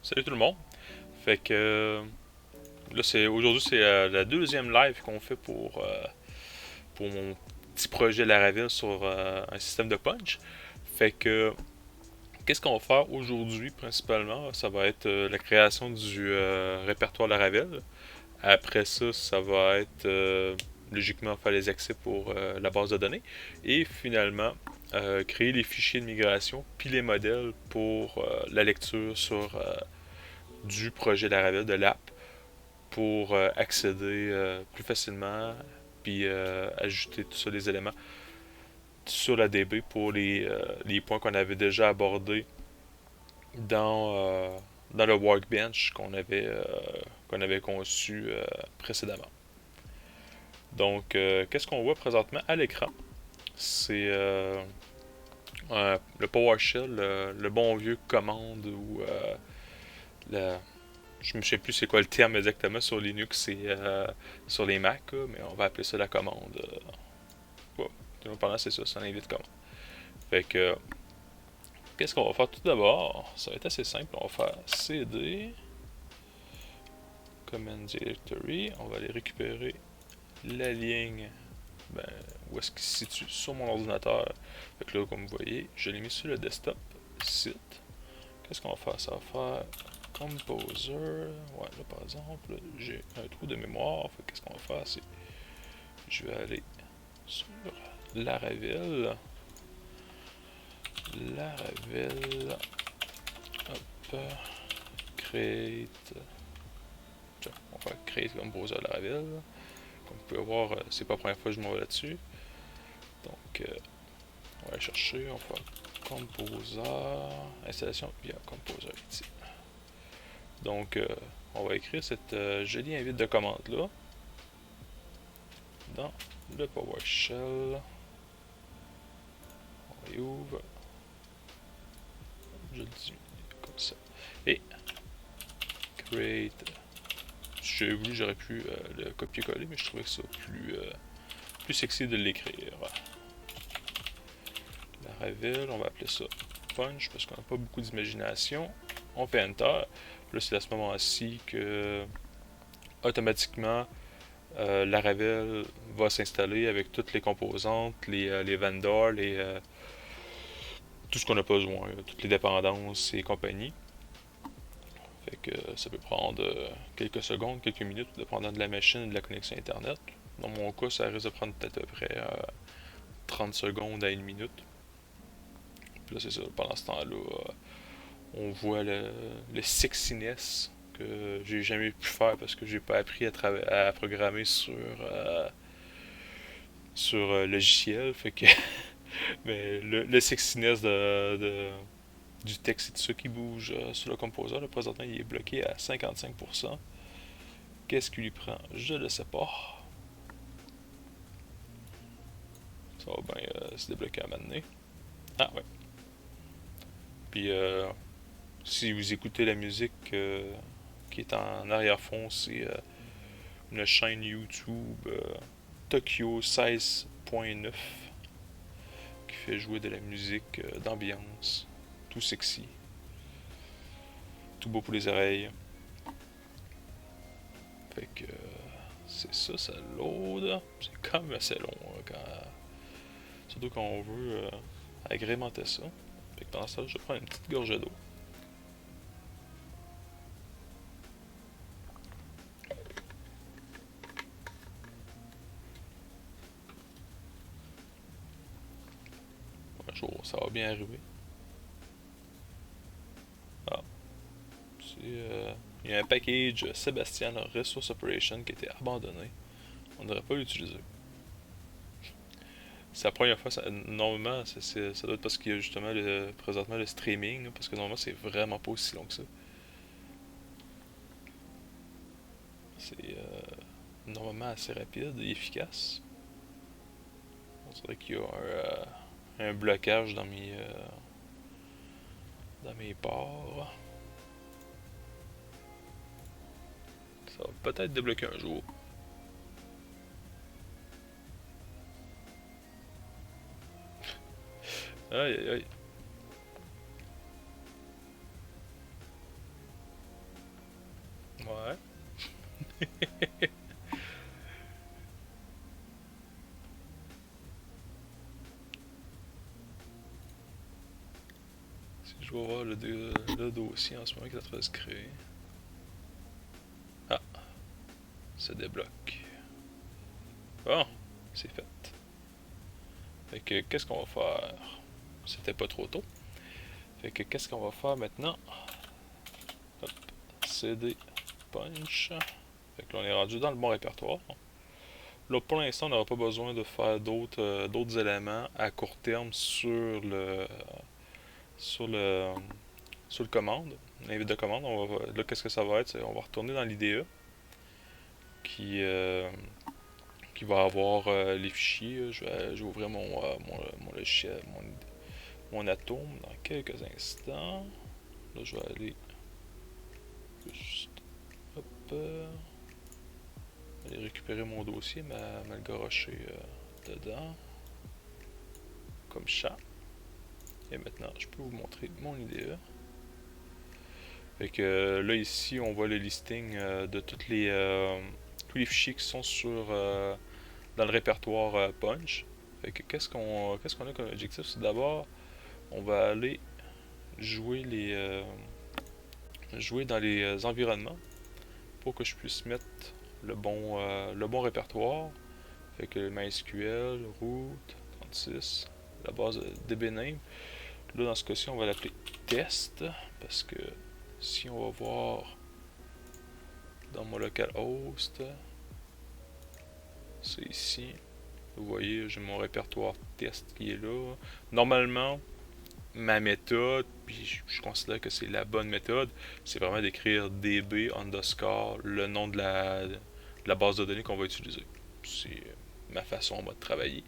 Salut tout le monde. Fait que là c'est aujourd'hui c'est la deuxième live qu'on fait pour mon petit projet Laravel sur un système de punch. Fait que qu'est-ce qu'on va faire aujourd'hui principalement? Ça va être la création du répertoire Laravel. Après ça, ça va être logiquement faire les accès pour la base de données. Et finalement, créer les fichiers de migration puis les modèles pour la lecture sur du projet Laravel de l'app pour accéder plus facilement puis ajouter tout ça, les éléments sur la DB pour les points qu'on avait déjà abordés dans le workbench qu'on avait conçu précédemment. Donc, qu'est-ce qu'on voit présentement à l'écran? C'est le PowerShell, le bon vieux commande ou la, je me souviens plus c'est quoi le terme exactement sur Linux et sur les Mac, là, mais on va appeler ça la commande. Pendant c'est ça, c'est un invite commande. Fait que, qu'est-ce qu'on va faire tout d'abord? Ça va être assez simple. On va faire cd command directory. On va aller récupérer la ligne ben, où est-ce qu'il se situe sur mon ordinateur. Fait que là, comme vous voyez, je l'ai mis sur le desktop site. Qu'est-ce qu'on va faire? Ça va faire Composer. Ouais, là par exemple, j'ai un trou de mémoire. Fait qu'est-ce qu'on va faire? C'est je vais aller sur Laravel. Laravel. Hop. Create. Tiens, on va faire Create Composer Laravel. Comme vous pouvez voir, c'est pas la première fois que je m'en vais là-dessus. Donc, on va aller chercher. On va faire Composer. Installation via Composer ici. Donc, on va écrire cette jolie invite de commande-là dans le PowerShell. On y ouvre. Je le dis comme ça. Et create. Si j'avais voulu, j'aurais pu le copier-coller, mais je trouvais que ça plus sexy de l'écrire. La Laravel, on va appeler ça punch parce qu'on n'a pas beaucoup d'imagination. On fait enter. Là, c'est à ce moment-ci que automatiquement la Laravel va s'installer avec toutes les composantes, les vendors, tout ce qu'on a besoin, toutes les dépendances et compagnie. Fait que ça peut prendre quelques secondes, quelques minutes, dépendant de la machine et de la connexion Internet. Dans mon cas, ça risque de prendre peut-être à peu près 30 secondes à une minute. Puis là, c'est ça, pendant ce temps-là, on voit le sexiness que j'ai jamais pu faire parce que j'ai pas appris à programmer sur logiciel. Fait que mais le sexiness du texte et tout ça qui bouge sur le composer, là, présentement, il est bloqué à 55%. Qu'est-ce qui lui prend? Je ne sais pas. Ça va bien se débloquer à un moment donné. Ah ouais. Puis si vous écoutez la musique qui est en arrière-fond, c'est une chaîne YouTube Tokyo 16.9 qui fait jouer de la musique d'ambiance. Tout sexy. Tout beau pour les oreilles. Fait que c'est ça, ça load. C'est quand même assez long surtout quand on veut agrémenter ça. Fait que dans ça, je vais prendre une petite gorgée d'eau. Bonjour, ça va bien arriver. Ah, il y a un package Sébastien Resource Operation qui a été abandonné. On n'aurait pas l'utiliser. C'est la première fois, normalement, ça doit être parce qu'il y a justement présentement le streaming, parce que normalement, c'est vraiment pas aussi long que ça. C'est normalement assez rapide et efficace. On dirait qu'il y a un blocage dans mes ports. Ça va peut-être débloquer un jour. Aïe aïe aïe. vais voir le dossier en ce moment qui est en train de se créer. Ah, ça débloque. Bon, c'est fait. Fait que qu'est-ce qu'on va faire? C'était pas trop tôt. Fait que qu'est-ce qu'on va faire maintenant? Hop, CD punch. Fait que là on est rendu dans le bon répertoire. Là pour l'instant on n'aura pas besoin de faire d'autres éléments à court terme sur le sur le commande, l'invite de commande. Là qu'est-ce que ça va être? On va retourner dans l'IDE qui va avoir les fichiers. Je vais ouvrir mon logiciel, mon atome dans quelques instants. Là je vais aller juste hop, aller récupérer mon dossier, me le garocher dedans comme ça. Et maintenant je peux vous montrer mon IDE. Fait que là ici on voit le listing de tous les fichiers qui sont dans le répertoire Punch. Fait que qu'est-ce qu'on a comme objectif? C'est d'abord on va aller jouer dans les environnements pour que je puisse mettre le bon répertoire. Fait que MySQL, root, 36, la base DBName. Là dans ce cas-ci on va l'appeler test parce que si on va voir dans mon localhost, c'est ici. Vous voyez, j'ai mon répertoire test qui est là. Normalement, ma méthode, puis je considère que c'est la bonne méthode, c'est vraiment d'écrire db underscore le nom de la base de données qu'on va utiliser. C'est ma façon de travailler.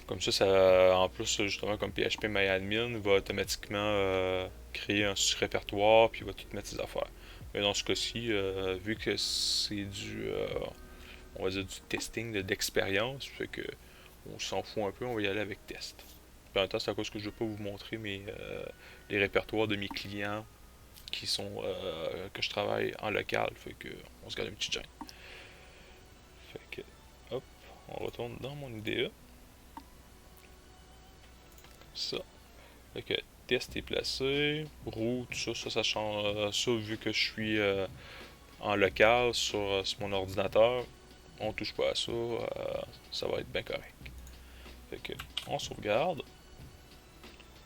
Comme ça, en plus, justement, comme phpMyAdmin va automatiquement créer un répertoire puis il va tout mettre ses affaires. Mais dans ce cas-ci, vu que c'est on va dire du testing d'expérience, fait que on s'en fout un peu, on va y aller avec test. Puis en même temps, c'est à cause que je ne veux pas vous montrer les répertoires de mes clients que je travaille en local, fait que on se garde une petite gêne. Fait que, hop, on retourne dans mon IDE. Ça. Fait que test est placé, route, ça change ça vu que je suis en local sur mon ordinateur. On touche pas à ça, ça va être bien correct. Fait que on sauvegarde.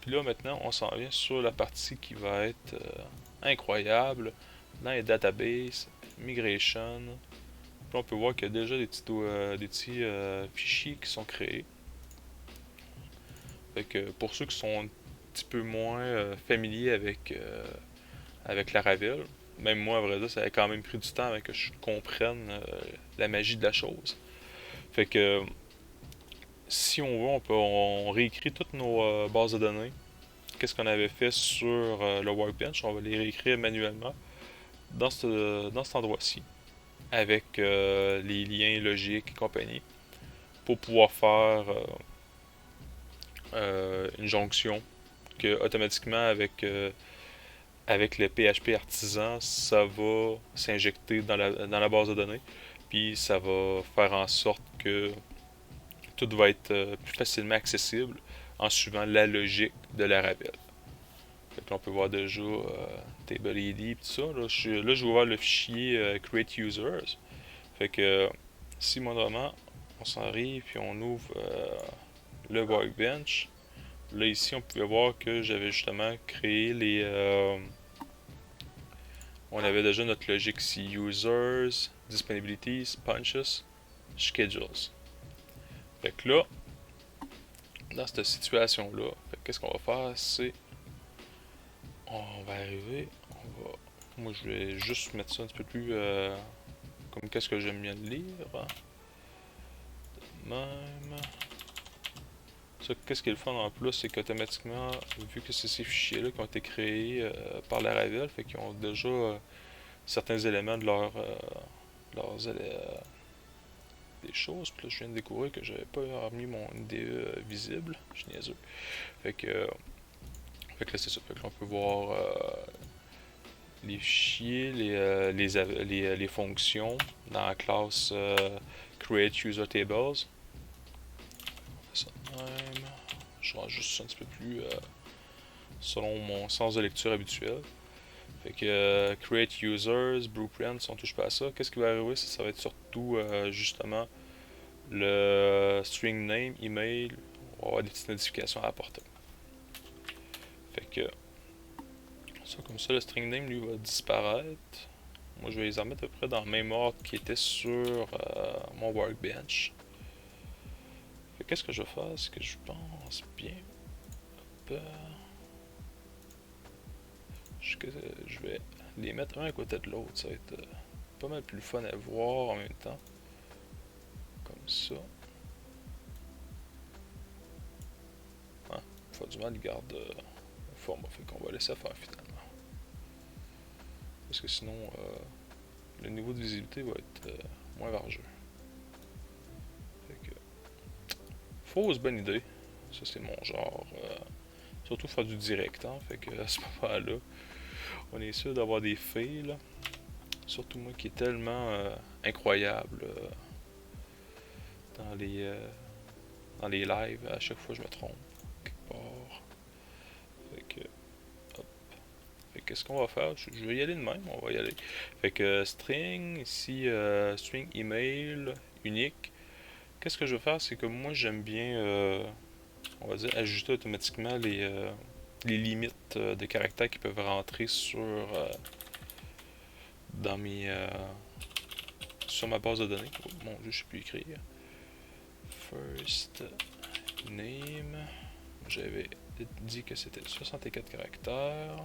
Puis là maintenant on s'en vient sur la partie qui va être incroyable dans les databases, migration. Puis on peut voir qu'il y a déjà des petits fichiers qui sont créés. Fait que pour ceux qui sont un petit peu moins familiers avec Laravel, même moi à vrai dire ça a quand même pris du temps avant que je comprenne la magie de la chose. Fait que si on veut, on réécrit toutes nos bases de données. Qu'est-ce qu'on avait fait sur le Workbench, on va les réécrire manuellement dans cet endroit-ci avec les liens logiques et compagnie pour pouvoir faire une jonction que automatiquement avec le PHP artisan, ça va s'injecter dans la base de données, puis ça va faire en sorte que tout va être plus facilement accessible en suivant la logique de Laravel. Fait que là, on peut voir déjà TableID et tout ça. Là, je vais voir le fichier Create Users. Fait que si moindrement, on s'en arrive puis on ouvre le Workbench. Là ici, on pouvait voir que j'avais justement créé on avait déjà notre logique ici, Users, Disponibilities, Punches, Schedules. Fait que là, dans cette situation-là, qu'est-ce qu'on va faire, c'est on va arriver, moi je vais juste mettre ça un petit peu plus comme qu'est-ce que j'aime bien lire. Même. Ça, qu'est-ce qui est le fun en plus, c'est qu'automatiquement, vu que c'est ces fichiers-là qui ont été créés par Laravel, fait qu'ils ont déjà certains éléments de des choses. Puis là, je viens de découvrir que j'avais pas remis mon IDE visible. Je suis niaiseux. Fait que là, c'est ça. Fait que là, on peut voir les fichiers, les fonctions dans la classe Create User Tables. On fait ça de même. Je rends juste ça un petit peu plus selon mon sens de lecture habituel. Fait que create users, blueprints, on touche pas à ça. Qu'est-ce qui va arriver? Ça va être surtout justement le string name, email, on va avoir des petites notifications à apporter. Fait que ça, comme ça, le string name lui va disparaître. Moi, je vais les remettre à peu près dans le même ordre qui était sur mon workbench. Qu'est-ce que je vais faire? C'est que je pense bien. Hop, je vais les mettre un à côté de l'autre. Ça va être pas mal plus fun à voir en même temps. Comme ça. Hein? Faut du mal garde le format. Fait qu'on va laisser faire finalement. Parce que sinon, le niveau de visibilité va être moins vargeux. Fait que, fausse bonne idée. Ça, c'est mon genre. Surtout faire du direct, hein. Fait que à ce moment-là, on est sûr d'avoir des fails. Surtout moi qui est tellement incroyable dans les lives. À chaque fois, je me trompe. Quelque part. Fait que, hop. Fait que qu'est-ce qu'on va faire? Je vais y aller de même, on va y aller. Fait que string, ici, string email unique. Qu'est-ce que je vais faire? C'est que moi, j'aime bien, on va dire, ajuster automatiquement les limites de caractères qui peuvent rentrer dans sur ma base de données. Oh, mon dieu, je sais plus écrire. First name. J'avais dit que c'était 64 caractères.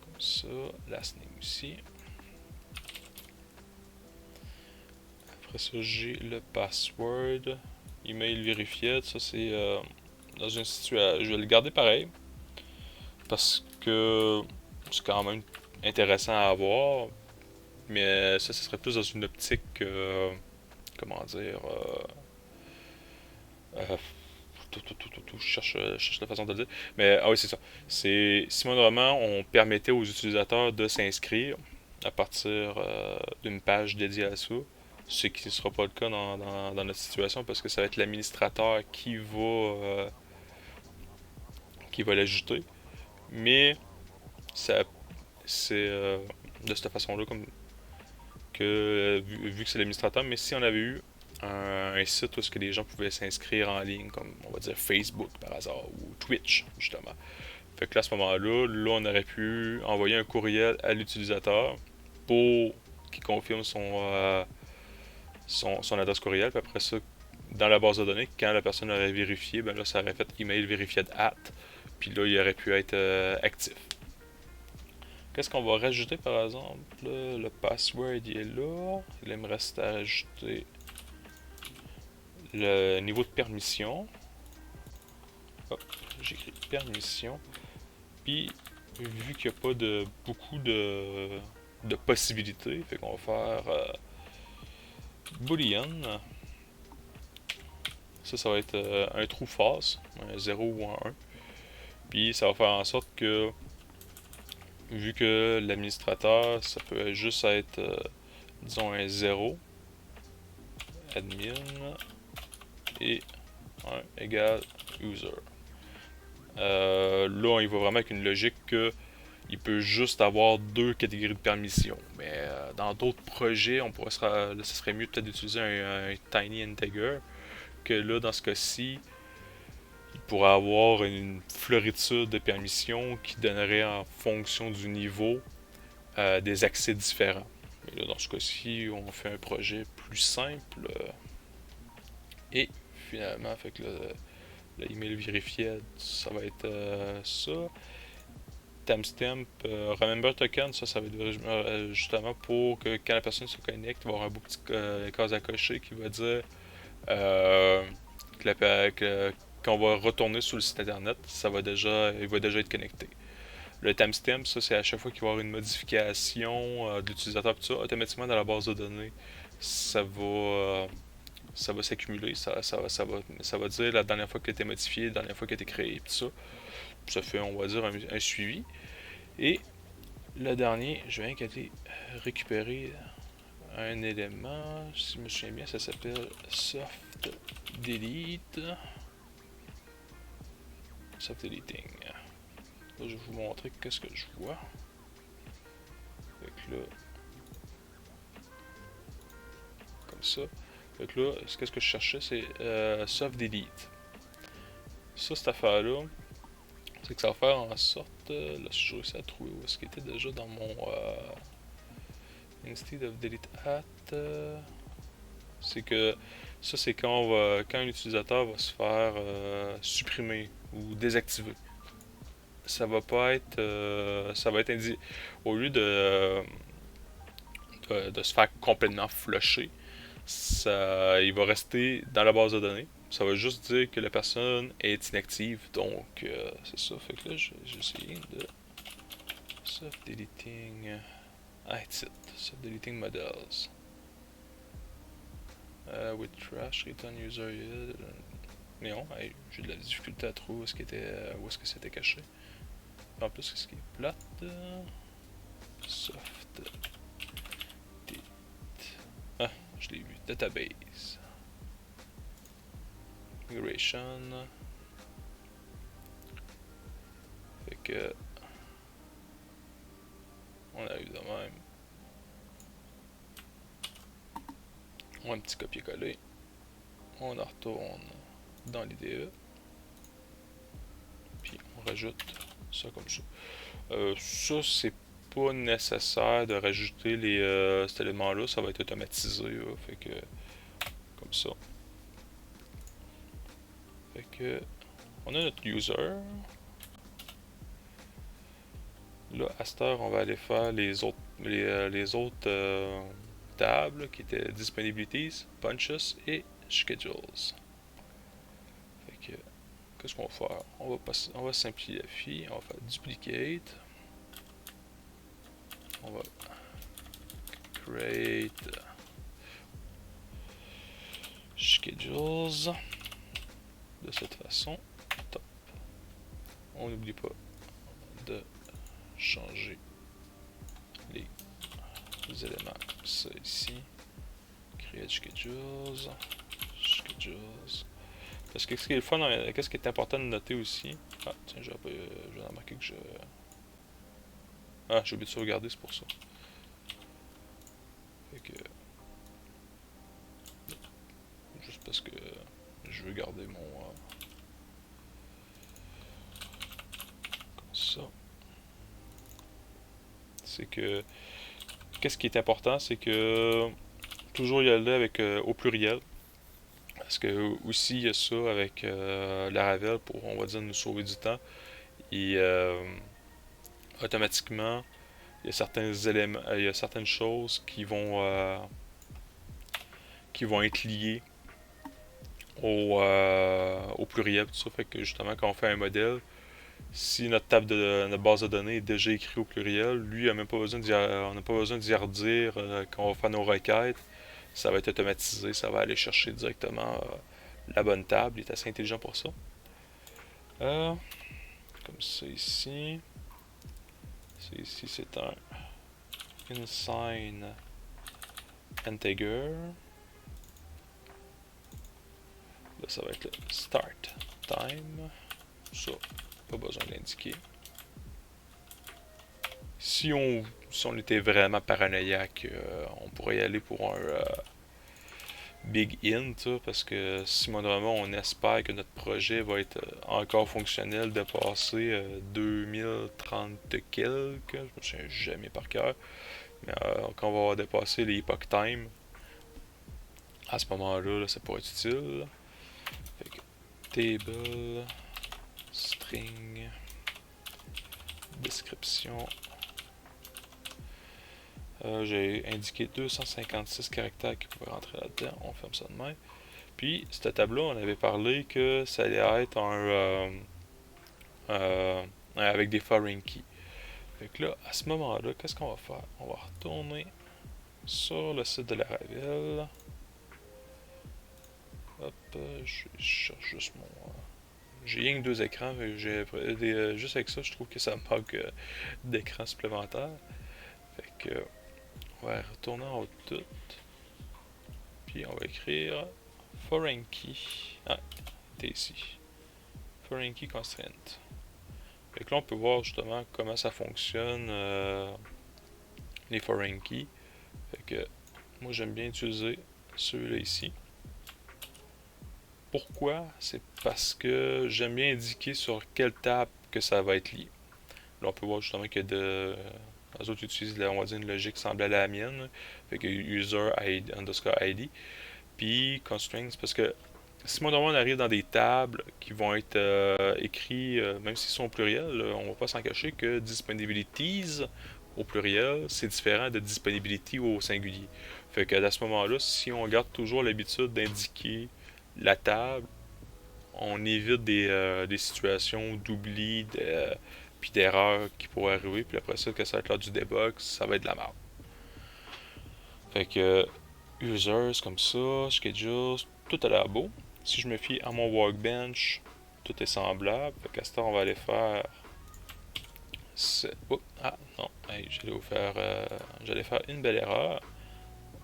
Comme ça. Last name aussi. Après ça, j'ai le password. Email vérifié. Ça, c'est dans une situation. Je vais le garder pareil. Parce que c'est quand même intéressant à avoir. Mais ça serait plus dans une optique. Comment dire. Je cherche la façon de le dire. Mais ah oui, c'est ça. C'est si moindrement on permettait aux utilisateurs de s'inscrire à partir d'une page dédiée à ça, ce qui ne sera pas le cas dans notre situation parce que ça va être l'administrateur qui va l'ajouter. Mais ça c'est de cette façon-là comme que vu que c'est l'administrateur, mais si on avait eu un site où ce que les gens pouvaient s'inscrire en ligne, comme on va dire Facebook par hasard, ou Twitch, justement. Fait que là, à ce moment-là, on aurait pu envoyer un courriel à l'utilisateur pour qu'il confirme son adresse courriel, puis après ça, dans la base de données, quand la personne aurait vérifié, ben là, ça aurait fait email vérifié at, puis là, il aurait pu être actif. Qu'est-ce qu'on va rajouter par exemple? Le password il est là. Il me reste à ajouter le niveau de permission. Hop, j'écris permission. Puis, vu qu'il n'y a pas beaucoup de possibilités, fait qu'on va faire boolean. Ça va être un true false, un 0 ou un 1. Puis ça va faire en sorte que, vu que l'administrateur, ça peut juste être, disons, un 0, admin, et 1 égale user. Là, on y va vraiment avec une logique que il peut juste avoir deux catégories de permissions. Mais dans d'autres projets, ça serait mieux peut-être d'utiliser un tiny integer. Que là, dans ce cas-ci, il pourrait avoir une floritude de permissions qui donnerait en fonction du niveau des accès différents. Mais là, dans ce cas-ci, on fait un projet plus simple. Et finalement, fait que le email vérifié, ça va être ça. Timestamp, remember token, ça va être justement pour que quand la personne se connecte, il va y avoir un beau petit case à cocher qui va dire qu'on va retourner sur le site internet, il va déjà être connecté. Le timestamp, ça c'est à chaque fois qu'il va y avoir une modification de l'utilisateur, tout ça, automatiquement dans la base de données, ça va s'accumuler, ça va dire la dernière fois qu'elle a été modifiée, la dernière fois qu'elle a été créée, tout ça. Ça fait, on va dire, un suivi. Et le dernier, je vais aller récupérer un élément, si je me souviens bien, ça s'appelle soft delete. soft deleting. Là, je vais vous montrer qu'est-ce que je vois. Fait que là, comme ça. Fait que là, qu'est-ce que je cherchais, c'est soft delete. Ça, cette affaire-là, c'est que ça va faire en sorte, là, si je réussis à trouver où est-ce qu'il était déjà dans mon instead of delete at, c'est que ça, c'est quand un utilisateur va se faire supprimer ou désactiver. Ça va pas être, ça va être au lieu de se faire complètement flusher, il va rester dans la base de données. Ça va juste dire que la personne est inactive. Donc, c'est ça. Fait que là, j'ai essayé de soft deleting. That's it. Soft deleting models. With trash, return user. Mais non, hey, j'ai de la difficulté à trouver où est-ce que c'était caché. En plus, ce qui est plate. Soft delete. Ah, je l'ai vu. Database. Migration. Fait que on arrive de même. On a un petit copier-coller. On en retourne dans l'IDE. Puis on rajoute ça comme ça. Ça, c'est pas nécessaire de rajouter cet élément-là. Ça va être automatisé. Là. Fait que comme ça. Fait que on a notre user. Là, à cette heure, on va aller faire les autres tables qui étaient disponibilities, bunches et schedules. Fait que, qu'est-ce qu'on va faire? On va simplifier, on va faire duplicate. On va create schedules de cette façon. Top. On n'oublie pas de changer les éléments. Ça ici. Create schedules. Parce que ce qui est le fun, qu'est-ce qui est important de noter aussi. Ah, tiens, j'ai remarqué que je. Ah, j'ai oublié de sauvegarder, c'est pour ça. Fait que. Juste parce que je veux garder mon. Comme ça. C'est que. Qu'est-ce qui est important, c'est que. Toujours y aller avec au pluriel. Parce que aussi, il y a ça avec Laravel pour, on va dire, nous sauver du temps. Et automatiquement, il y a certains éléments, il y a certaines choses qui vont être liées au pluriel. Tout ça fait que justement, quand on fait un modèle, si notre base de données est déjà écrite au pluriel, lui, on n'a pas besoin d'y redire quand on va faire nos requêtes. Ça va être automatisé, ça va aller chercher directement la bonne table. Il est assez intelligent pour ça. Comme ça ici. Ici, c'est un unsigned integer. Là, ça va être le start time. Ça, pas besoin d'indiquer. Si on était vraiment paranoïaque, on pourrait y aller pour un big int, parce que si normalement on espère que notre projet va être encore fonctionnel, dépasser 2030 quelques, je me souviens jamais par cœur, mais quand on va dépasser les epoch time, à ce moment-là, là, ça pourrait être utile. Fait que table string description. J'ai indiqué 256 caractères qui pouvaient rentrer là-dedans. On ferme ça de même. Puis, cette table-là, on avait parlé que ça allait être avec des foreign keys. Fait que là, à ce moment-là, qu'est-ce qu'on va faire? On va retourner sur le site de Laravel. Hop, je cherche juste mon. J'ai rien que deux écrans. Juste avec ça, je trouve que ça me manque d'écran supplémentaire. Fait que. On va retourner en haut de tout. Puis on va écrire foreign key. Ah, t'es ici. Foreign key constraint. Fait que là, on peut voir justement comment ça fonctionne, les foreign keys. Fait que moi, j'aime bien utiliser ceux-là ici. Pourquoi? C'est parce que j'aime bien indiquer sur quelle table que ça va être lié. Là, on peut voir justement que les autres utilisent, on va dire, une logique semblable à la mienne. Fait que user ID, underscore ID. Puis constraints, parce que si moi on arrive dans des tables qui vont être écrits, même s'ils sont au pluriel, on va pas s'en cacher que disponibilities au pluriel, c'est différent de disponibility au singulier. Fait que à ce moment-là, si on garde toujours l'habitude d'indiquer la table, on évite des situations d'oubli, puis d'erreurs qui pourraient arriver, puis après ça, que ça va être l'heure du debug, ça va être de la merde. Fait que users comme ça, schedules, tout a l'air beau. Si je me fie à mon workbench, tout est semblable. Fait qu'à ce temps, on va aller faire. Ah non, hey, j'allais faire une belle erreur.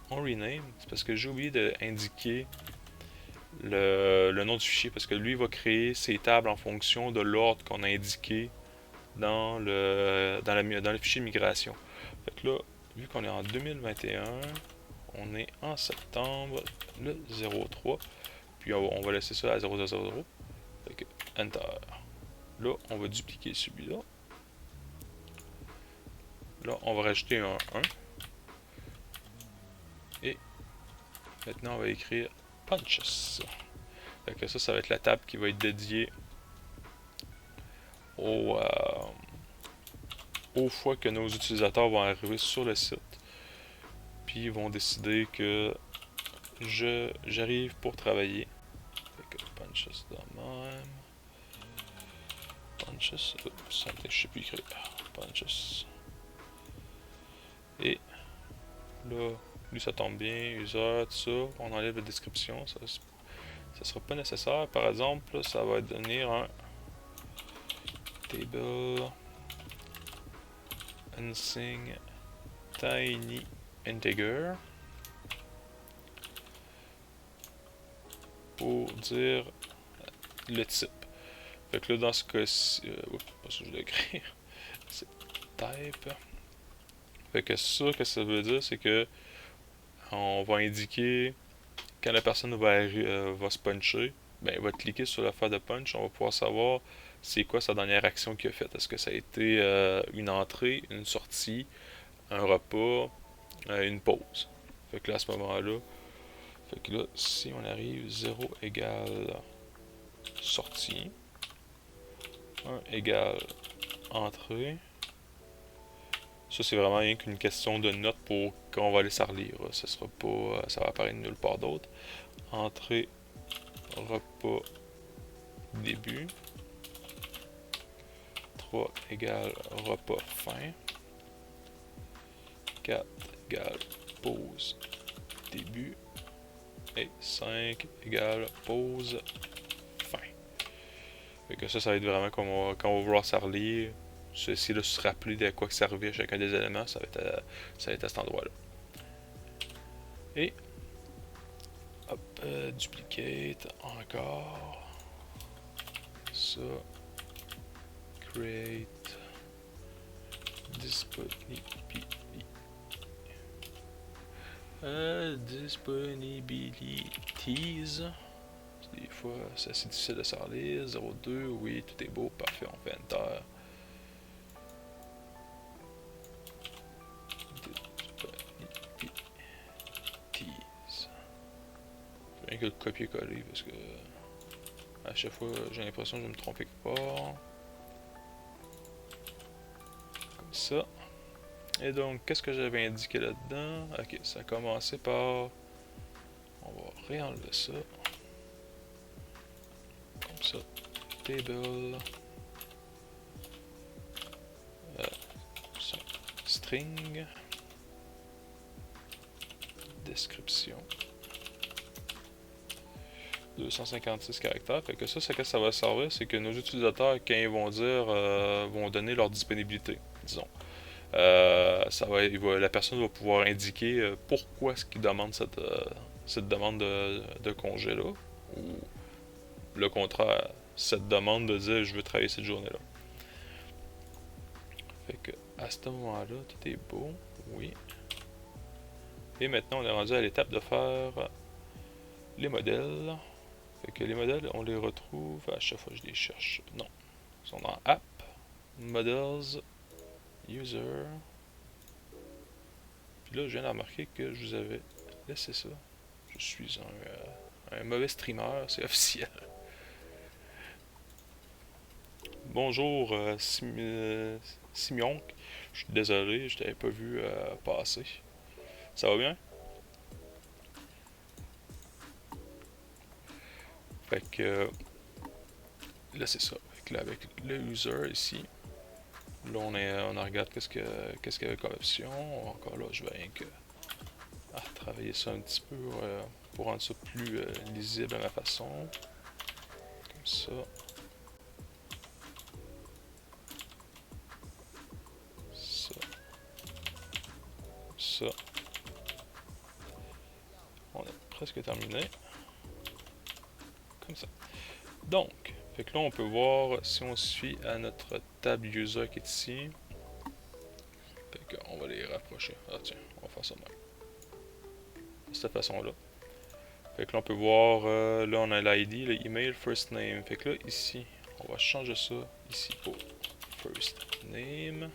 On rename, c'est parce que j'ai oublié d'indiquer le nom du fichier, parce que lui va créer ses tables en fonction de l'ordre qu'on a indiqué dans le fichier de migration. Fait que là, vu qu'on est en 2021, on est en septembre, le 03, puis on va laisser ça à 0000. Fait que Enter. Là, on va dupliquer celui-là. Là, on va rajouter un 1. Et maintenant, on va écrire punches. Fait que ça va être la table qui va être dédiée aux fois que nos utilisateurs vont arriver sur le site. Puis ils vont décider que j'arrive pour travailler. Fait que punches de même. Punches. Oups, je sais plus écrire. Punches. Et là, lui ça tombe bien, user, tout ça. On enlève la description. Ça sera pas nécessaire. Par exemple, ça va devenir un table unsing tiny integer pour dire le type. Fait que là, dans ce cas-ci, pas ça que je dois écrire, c'est type. Fait que ça, que ça veut dire, c'est que on va indiquer quand la personne va se puncher, ben, il va cliquer sur l'affaire de punch, on va pouvoir savoir c'est quoi sa dernière action qu'il a faite. Est-ce que ça a été une entrée, une sortie, un repas, une pause. Fait que là, à ce moment-là, fait que là, si on arrive 0 égale sortie, 1 égale entrée, ça c'est vraiment rien qu'une question de note pour quand on va aller ça relire. Ça sera pas, ça va apparaître nulle part d'autre. Entrée, repas, début. 3 égale repas fin. 4 égale pause, début. Et 5 égale pause, fin. Fait que ça va être vraiment quand on va vouloir ça relire. Ceci là, se rappeler de quoi que servait chacun des éléments, ça va être à cet endroit-là. Et hop, duplicate encore. Ça. Create disponibility. Disponibilities. Des fois, c'est assez difficile de s'en lire. 02, oui, tout est beau, parfait, on fait Enter. Rien que le copier-coller parce que à chaque fois j'ai l'impression que je me trompe quelque part. Comme ça. Et donc, qu'est-ce que j'avais indiqué là-dedans? Ok, ça a commencé par. On va réenlever ça. Comme ça. Table. String. Description. 256 caractères. Fait que ça, c'est que ça va servir, c'est que nos utilisateurs, quand ils vont dire, vont donner leur disponibilité, disons. La personne va pouvoir indiquer pourquoi est-ce qu'il demande cette demande de congé-là, ou le contraire, cette demande de dire je veux travailler cette journée-là. Fait que à ce moment-là, tout est beau. Oui. Et maintenant, on est rendu à l'étape de faire les modèles. Fait que les modèles, on les retrouve à chaque fois que je les cherche. Non. Ils sont dans App, Models, User. Puis là, je viens de remarquer que je vous avais laissé ça. Je suis un mauvais streamer, c'est officiel. Bonjour Simionc. Je suis désolé, je t'avais pas vu passer. Ça va bien? Fait que là c'est ça. Fait que là avec le user ici, là on regarde qu'est-ce qu'il y avait comme option. Encore là je vais rien que travailler ça un petit peu pour rendre ça plus lisible à ma façon. Comme ça. Ça. Ça. On a presque terminé. Comme ça. Donc, fait que là on peut voir si on suit à notre table user qui est ici. Fait qu'on va les rapprocher. Ah tiens, on va faire ça de même. De cette façon-là. Fait que là on peut voir, là on a l'ID, le email, first name. Fait que là ici, on va changer ça ici pour first name.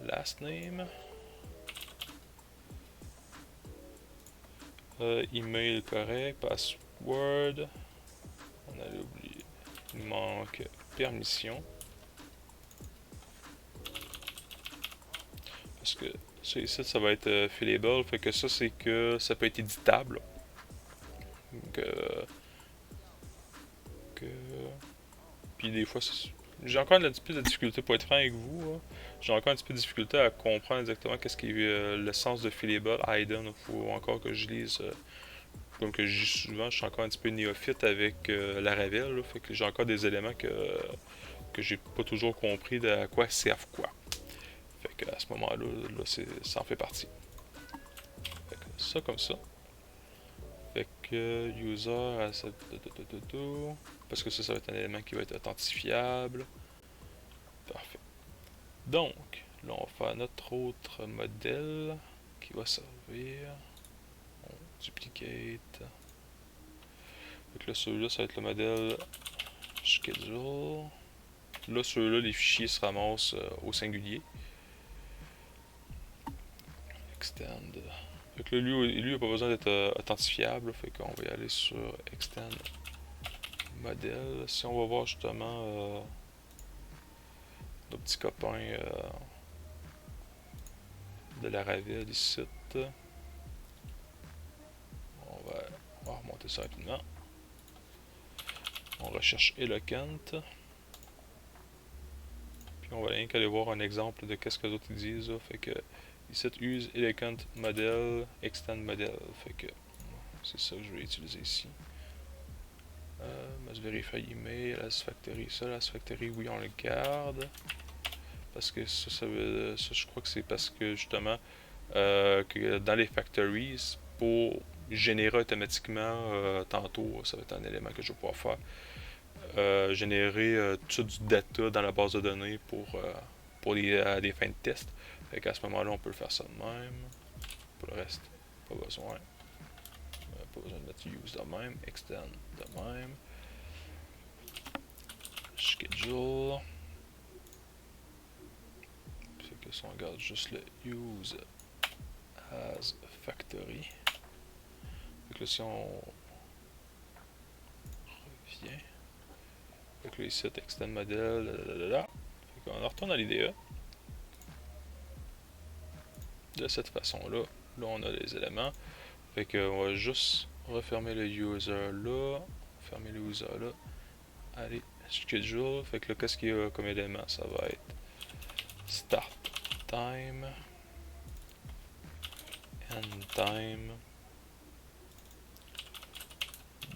Last name. Email correct, password. On allait oublier. Il manque permission. Parce que ça ici, ça va être fillable. Fait que ça, c'est que ça peut être éditable. Puis des fois, j'ai encore un petit peu de difficulté pour être franc avec vous. J'ai encore un petit peu de difficulté à comprendre exactement qu'est-ce qui est le sens de fillable, hidden. Il faut encore que je lise. Comme que je dis souvent, je suis encore un petit peu néophyte avec la Ravel. Là, fait que j'ai encore des éléments que j'ai pas toujours compris de à quoi servent quoi. Fait que à ce moment-là, là, ça en fait partie. Fait que ça comme ça. Fait que user parce que ça va être un élément qui va être authentifiable. Parfait. Donc, là on va faire notre autre modèle qui va servir. On duplicate. Fait que là celui-là ça va être le modèle schedule. Là ceux-là les fichiers se ramassent au singulier. Extend. Fait que là, lui n'a pas besoin d'être authentifiable. Fait qu'on va y aller sur extend modèle. Si on va voir justement nos petits copains de la Ravel ici. On va remonter ça rapidement. On recherche Eloquent. Puis on va rien qu'aller voir un exemple de qu'est-ce que les autres disent. Là. Fait que ici, use Eloquent model, extend model. Fait que c'est ça que je vais utiliser ici. Must verify email, Last Factory. Ça, Last Factory, oui, on le garde. Parce que ça je crois que c'est parce que justement, que dans les factories, pour générer automatiquement, tantôt, ça va être un élément que je vais pouvoir faire, générer tout du data dans la base de données pour des fins de test. Fait qu'à ce moment-là, on peut faire ça de même. Pour le reste, pas besoin. Pas besoin de mettre use de même, extend de même. Schedule. Fait que si on regarde juste le use as factory. Fait que là, si on revient. Fait que là, ici, extend model, Fait qu'on retourne à l'IDE. De cette façon-là, là, on a les éléments. Fait qu'on va juste refermer le user là, fermer le user là. Allez, schedule. Fait que là, qu'est-ce qu'il y a comme élément? Ça va être start time, end time,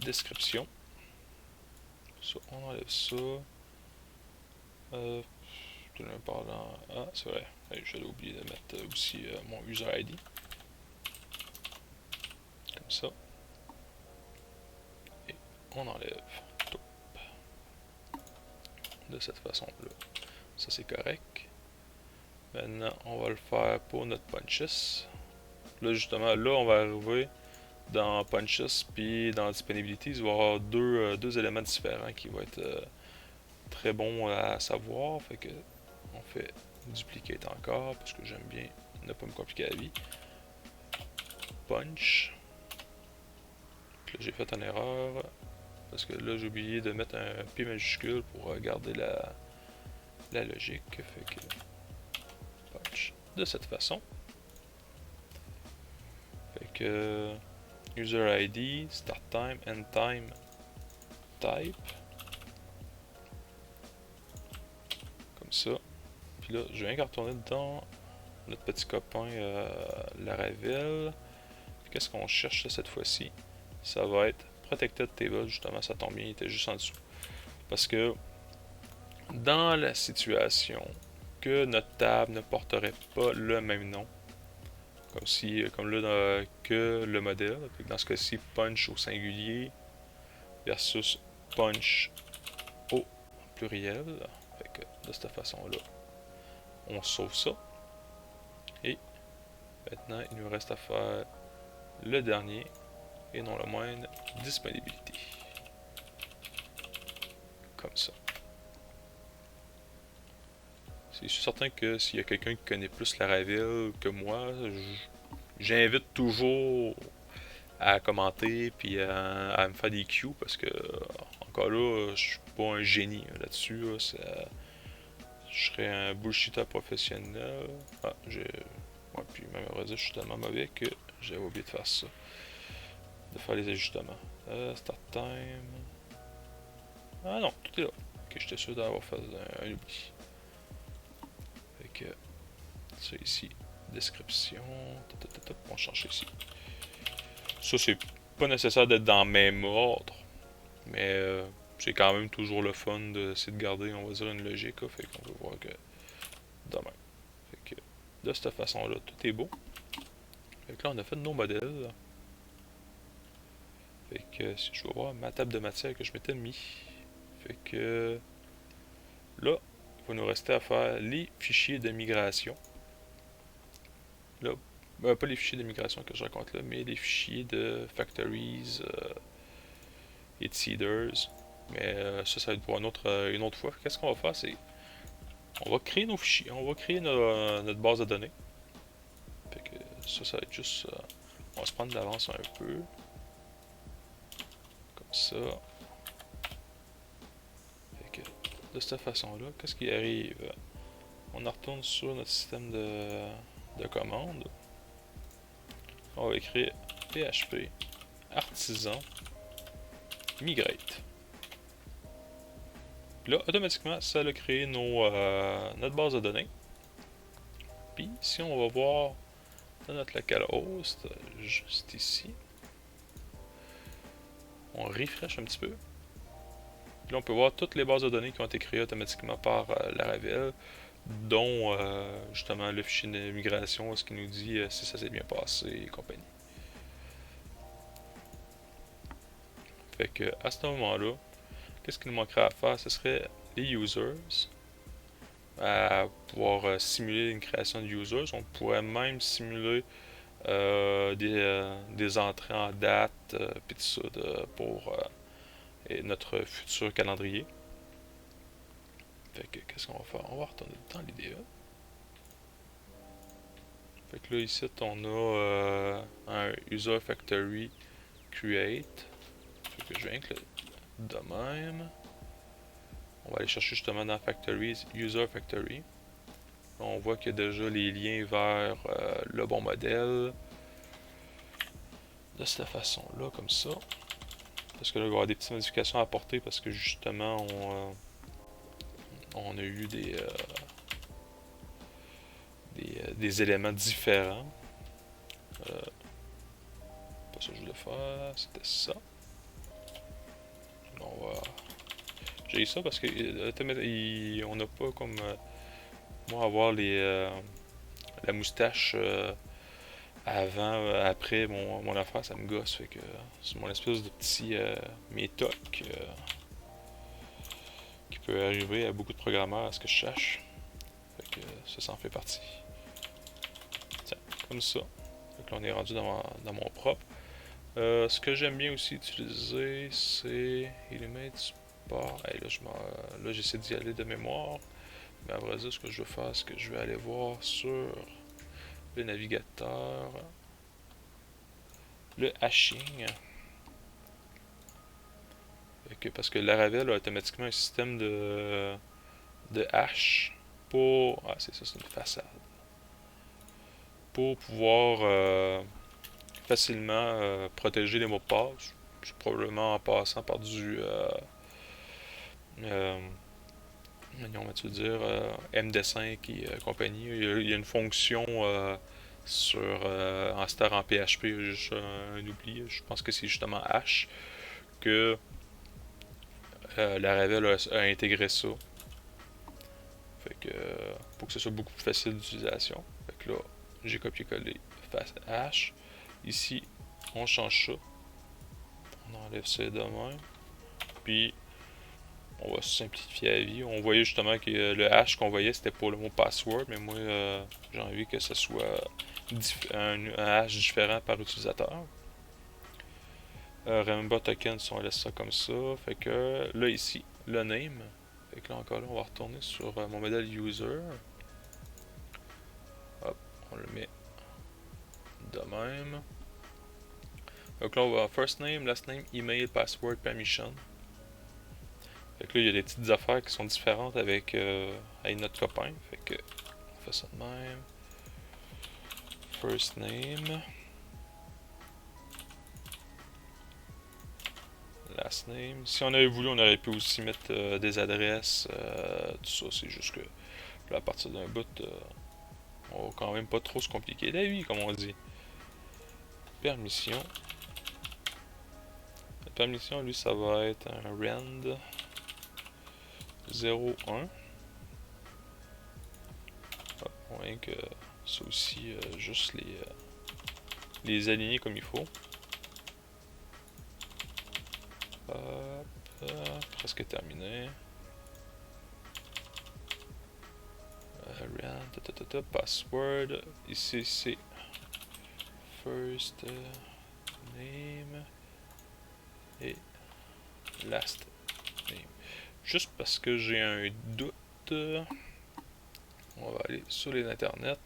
description. Ça, on enlève ça. Parlant. Ah, c'est vrai. J'avais oublié de mettre aussi mon user ID. Comme ça. on enlève. Top. De cette façon-là. Ça c'est correct. Maintenant, on va le faire pour notre punches. Là, justement, là, on va arriver dans punches puis dans disponibility. Il va y avoir deux éléments différents qui vont être très bons à savoir. Fait que on fait duplicate encore parce que j'aime bien ne pas me compliquer la vie. Punch. Là, j'ai fait une erreur parce que là, j'ai oublié de mettre un P majuscule pour garder la logique. Fait que punch de cette façon. Fait que user ID, start time, end time, type. Comme ça. Puis là, je viens de retourner dans notre petit copain Laravel. Qu'est-ce qu'on cherche cette fois-ci? Ça va être Protected Table, justement, ça tombe bien, il était juste en dessous. Parce que dans la situation que notre table ne porterait pas le même nom, comme là, que le modèle, dans ce cas-ci, punch au singulier versus punch au pluriel. Fait que de cette façon-là, on sauve ça. Et maintenant, il nous reste à faire le dernier, et non le moindre, disponibilité. Comme ça. C'est certain que s'il y a quelqu'un qui connaît plus Laravel que moi, j'invite toujours à commenter puis à me faire des cues parce que encore là, je suis pas un génie là-dessus. Là, je serais un bullshitter professionnel. Ah, ouais, puis même à vrai dire, je suis tellement mauvais que j'avais oublié de faire ça. De faire les ajustements. Start time. Ah non, tout est là. Ok, j'étais sûr d'avoir fait un oubli. Fait que ça ici, description. On va changer ici. Ça, c'est pas nécessaire d'être dans le même ordre. Mais c'est quand même toujours le fun d'essayer de garder, on va dire, une logique. Là, fait qu'on va voir que demain. Fait que de cette façon-là, tout est beau. Fait que là, on a fait nos modèles. Fait que si je vais voir ma table de matière que je m'étais mis. Fait que là, il va nous rester à faire les fichiers de migration. Là, pas les fichiers de migration que je raconte là, mais les fichiers de factories et de seeders. Mais ça va être pour une autre fois. Qu'est-ce qu'on va faire, c'est on va créer nos fichiers, on va créer notre base de données. Fait que ça va être juste, on va se prendre de l'avance un peu, comme ça. Fait que de cette façon-là, qu'est-ce qui arrive? On retourne sur notre système de commandes. On va écrire PHP artisan migrate. Puis là, automatiquement, ça a créé notre base de données. Puis, si on va voir dans notre localhost, juste ici, on refresh un petit peu. Puis là, on peut voir toutes les bases de données qui ont été créées automatiquement par Laravel, dont justement le fichier de migration, ce qui nous dit si ça s'est bien passé et compagnie. Fait que à ce moment-là, qu'est-ce qu'il nous manquerait à faire? Ce serait les users. À pouvoir simuler une création de users. On pourrait même simuler des entrées en date puis tout ça pour notre futur calendrier. Fait que qu'est-ce qu'on va faire? On va retourner dans l'IDE. Fait que là ici on a un user factory create. Fait que je viens avec de même. On va aller chercher justement dans Factories, User Factory. On voit qu'il y a déjà les liens vers le bon modèle. De cette façon-là, comme ça. Parce que là, il va y avoir des petites modifications à apporter parce que justement, on a eu des éléments différents. Pas ça que je voulais faire, c'était ça. Là, on va... J'ai eu ça parce que on n'a pas comme moi avoir la moustache Avant, après, mon affaire, ça me gosse. Fait que c'est mon espèce de petit métoc qui peut arriver à beaucoup de programmeurs à ce que je cherche. Fait que ça en fait partie. Tiens, comme ça. Fait que là, on est rendu dans mon propre. Ce que j'aime bien aussi utiliser, c'est Element Sport. Hey, là, j'essaie d'y aller de mémoire. Mais à vrai dire, ce que je vais faire, c'est que je vais aller voir sur le navigateur le hashing. Parce que Laravel a automatiquement un système de hash pour. Ah, c'est ça, c'est une façade. Pour pouvoir facilement protéger les mots de passe. C'est probablement en passant par du. Euh, on va dire MD5 et compagnie. Il y a une fonction en star en PHP, juste un oubli. Je pense que c'est justement hash que Laravel a intégré ça. Fait que pour que ce soit beaucoup plus facile d'utilisation. Fait que là, j'ai copié-collé face hash. Ici, on change ça. On enlève ça de même. Puis, on va simplifier la vie. On voyait justement que le hash qu'on voyait, c'était pour le mot password. Mais moi, j'ai envie que ce soit un hash différent par utilisateur. Remember token, si on laisse ça comme ça. Fait que là, ici, le name. Fait que là, encore là, on va retourner sur mon modèle user. Hop, on le met de même. Donc là, on va first name, last name, email, password, permission. Fait que là, il y a des petites affaires qui sont différentes avec notre copain. Fait que on fait ça de même. First name. Last name. Si on avait voulu, on aurait pu aussi mettre des adresses, tout ça. C'est juste que là, à partir d'un bout, on va quand même pas trop se compliquer la vie, comme on dit. Permission. La permission, lui, ça va être un rand 0,1. On va que ça aussi, juste les aligner comme il faut. Hop, presque terminé. Rand, password. Ici, c'est first name et last name. Juste parce que j'ai un doute, on va aller sur les internets.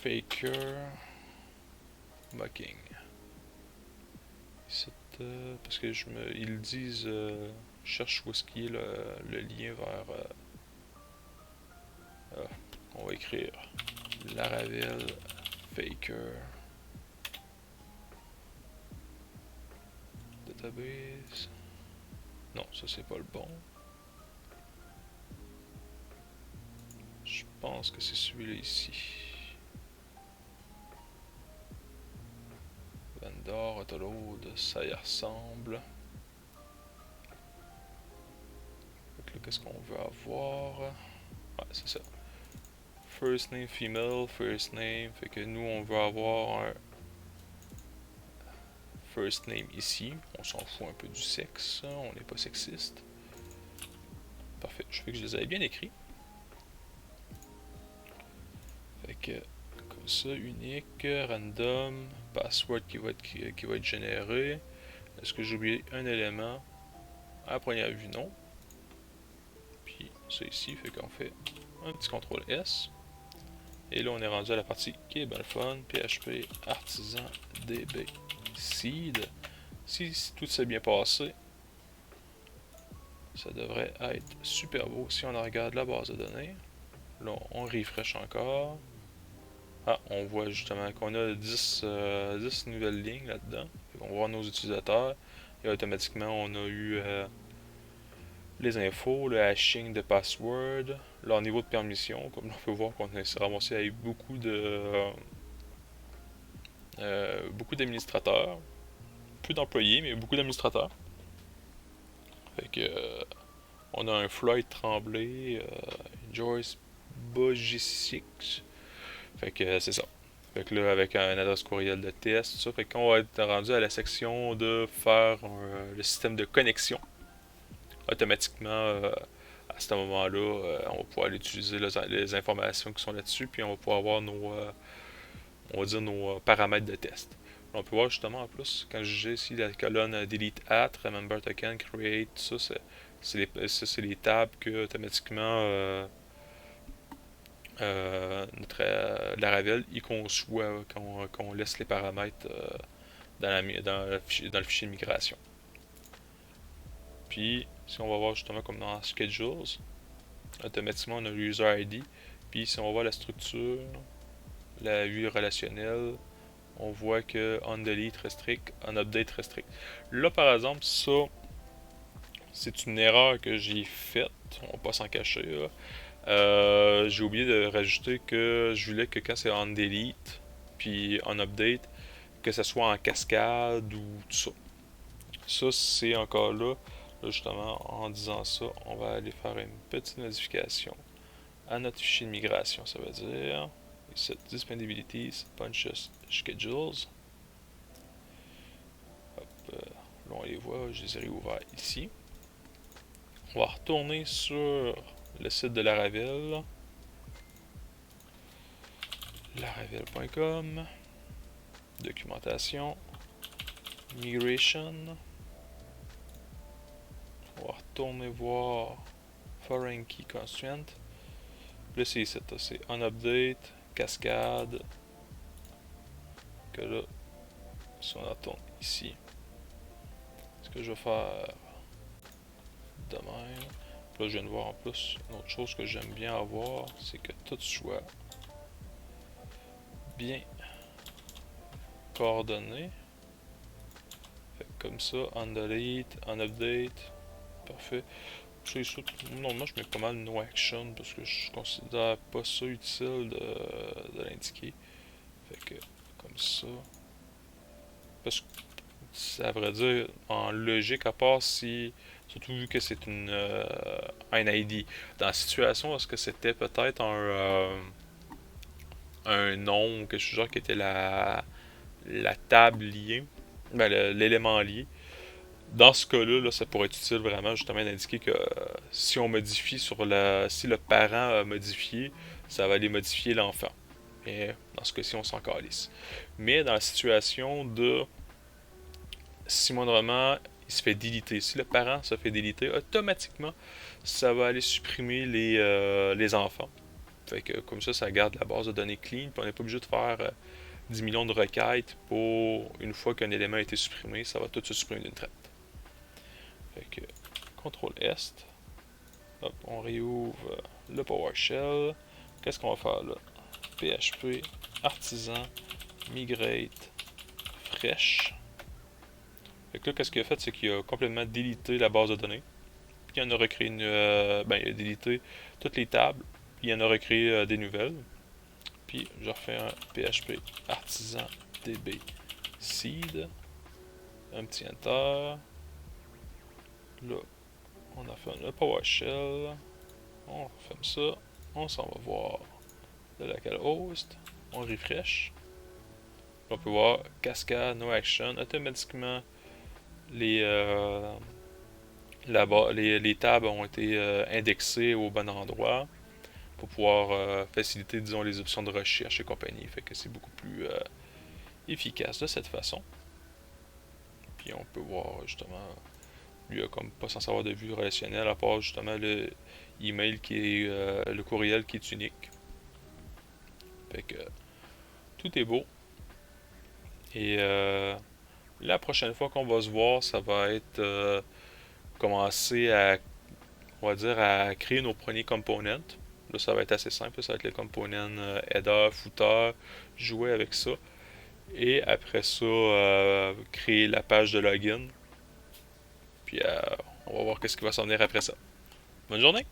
Faker mocking. Parce que ils disent, je cherche où est-ce qu'il y a le lien vers. On va écrire Laravel Faker Database. Non, ça c'est pas le bon. Je pense que c'est celui-là ici. Vendor, Autoload, ça y ressemble. Qu'est-ce qu'on veut avoir? Ouais, c'est ça. First name female, first name. Fait que nous, on veut avoir un first name ici. On s'en fout un peu du sexe. On n'est pas sexiste. Parfait. Je fais que je les avais bien écrits. Fait que, comme ça, unique, random, password qui va être généré. Est-ce que j'ai oublié un élément? À la première vue, non. Puis ça ici, fait qu'on fait un petit CTRL S. Et là, on est rendu à la partie qui est bien le fun. PHP Artisan DB Seed. Si tout s'est bien passé, ça devrait être super beau. Si on regarde la base de données, là, on refresh encore. Ah, on voit justement qu'on a 10 nouvelles lignes là-dedans. On va voir nos utilisateurs. Et automatiquement, on a eu les infos, le hashing de password, leur niveau de permission. Comme on peut voir qu'on s'est ramassé avec beaucoup d'administrateurs. Peu d'employés, mais beaucoup d'administrateurs. Fait que on a un Floyd Tremblay, Joyce Bojicic. Fait que c'est ça. Fait que là, avec un adresse courriel de test, tout ça, fait qu'on va être rendu à la section de faire le système de connexion. Automatiquement, à ce moment-là, on va pouvoir aller utiliser les informations qui sont là-dessus, puis on va pouvoir avoir on va dire nos paramètres de test. On peut voir justement en plus, quand j'ai ici la colonne Delete at, Remember Token, Create, tout ça, c'est les tables que automatiquement Laravel il conçoit quand on laisse les paramètres dans le fichier de migration. Puis, si on va voir justement comme dans Schedules, automatiquement on a le User ID. Puis, si on voit la structure, la vue relationnelle, on voit que onDelete restrict, onUpdate restrict. Là, par exemple, ça, c'est une erreur que j'ai faite. On va pas s'en cacher. J'ai oublié de rajouter que je voulais que quand c'est onDelete, puis onUpdate, que ça soit en cascade ou tout ça. Ça, c'est encore là. Là, justement, en disant ça, on va aller faire une petite modification à notre fichier de migration. Ça veut dire Set Disponibilities, Punches Schedules. Hop, là, on les voit, je les ai réouverts ici. On va retourner sur le site de Laravel. Laravel.com. Documentation. Migration. On va retourner voir Foreign Key Constraint. Là, c'est ici, c'est onUpdate, cascade. Que là, si on retourne ici, ce que je vais faire de même. Là, je viens de voir en plus une autre chose que j'aime bien avoir, c'est que tout soit bien coordonné. Fait comme ça, onDelete, onUpdate. Parfait. Normalement, je mets pas mal no action parce que je considère pas ça utile de l'indiquer. Fait que, comme ça. Parce que, à vrai dire, en logique, à part si. Surtout vu que c'est un ID. Dans la situation, est-ce que c'était peut-être un nom ou quelque chose qui était la table liée, ben, l'élément lié. Dans ce cas-là, là, ça pourrait être utile vraiment justement d'indiquer que si on modifie si le parent a modifié, ça va aller modifier l'enfant. Et dans ce cas-ci, on s'en calisse. Mais dans la situation de si moindrement il se fait déliter, si le parent se fait déliter, automatiquement, ça va aller supprimer les enfants. Fait que comme ça garde la base de données clean, puis on n'est pas obligé de faire 10 millions de requêtes pour une fois qu'un élément a été supprimé, ça va tout se supprimer d'une traite. Fait que CTRL S, hop, on réouvre le PowerShell. Qu'est-ce qu'on va faire là? PHP artisan migrate fresh. Fait que là, qu'est-ce qu'il a fait, c'est qu'il a complètement délité la base de données. Puis il en a recréé il a délité toutes les tables. Puis il en a recréé des nouvelles. Puis je refais un PHP artisan db seed. Un petit enter. Là, on a fait un PowerShell. On ferme ça. On s'en va voir de localhost. On refresh. On peut voir cascade, no action. Automatiquement, les tables ont été indexées au bon endroit pour pouvoir faciliter, disons, les options de recherche et compagnie. Fait que c'est beaucoup plus efficace de cette façon. Puis on peut voir justement, lui a comme pas censé avoir de vue relationnelle à part justement le email qui est le courriel qui est unique. Fait que tout est beau. Et la prochaine fois qu'on va se voir, ça va être commencer à, on va dire, à créer nos premiers components. Là, ça va être assez simple. Ça va être les components header, footer, jouer avec ça. Et après ça, créer la page de login. Puis on va voir qu'est-ce qui va s'en venir après ça. Bonne journée!